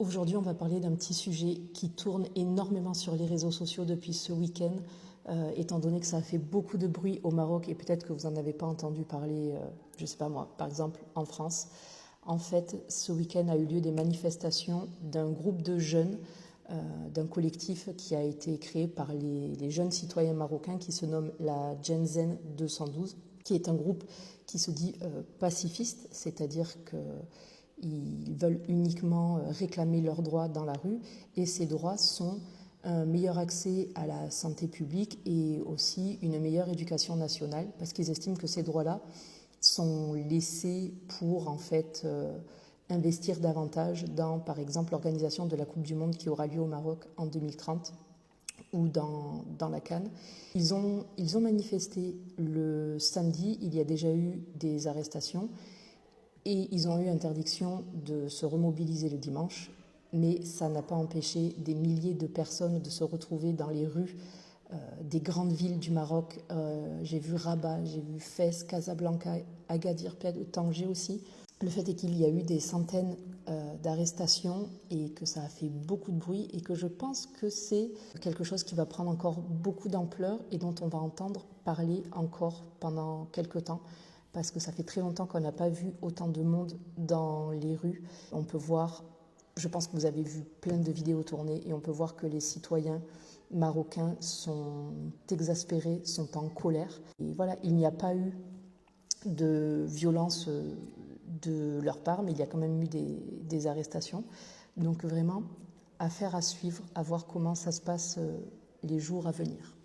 Aujourd'hui, on va parler d'un petit sujet qui tourne énormément sur les réseaux sociaux depuis ce week-end, étant donné que ça a fait beaucoup de bruit au Maroc et peut-être que vous n'en avez pas entendu parler, je ne sais pas moi, par exemple en France. En fait, ce week-end a eu lieu des manifestations d'un groupe de jeunes, d'un collectif qui a été créé par les jeunes citoyens marocains qui se nomme la Genzen 212, qui est un groupe qui se dit pacifiste, c'est-à-dire qu'ils veulent uniquement réclamer leurs droits dans la rue, et ces droits sont un meilleur accès à la santé publique et aussi une meilleure éducation nationale, parce qu'ils estiment que ces droits-là sont laissés pour en fait investir davantage dans, par exemple, l'organisation de la Coupe du Monde qui aura lieu au Maroc en 2030 ou dans la CAN. Ils ont manifesté le samedi, il y a déjà eu des arrestations et ils ont eu interdiction de se remobiliser le dimanche, mais ça n'a pas empêché des milliers de personnes de se retrouver dans les rues des grandes villes du Maroc. J'ai vu Rabat, j'ai vu Fès, Casablanca, Agadir, Tanger aussi. Le fait est qu'il y a eu des centaines d'arrestations et que ça a fait beaucoup de bruit et que je pense que c'est quelque chose qui va prendre encore beaucoup d'ampleur et dont on va entendre parler encore pendant quelques temps, parce que ça fait très longtemps qu'on n'a pas vu autant de monde dans les rues. On peut voir, je pense que vous avez vu plein de vidéos tournées, et on peut voir que les citoyens marocains sont exaspérés, sont en colère. Et voilà, il n'y a pas eu de violence de leur part, mais il y a quand même eu des arrestations. Donc vraiment, affaire à suivre, à voir comment ça se passe les jours à venir.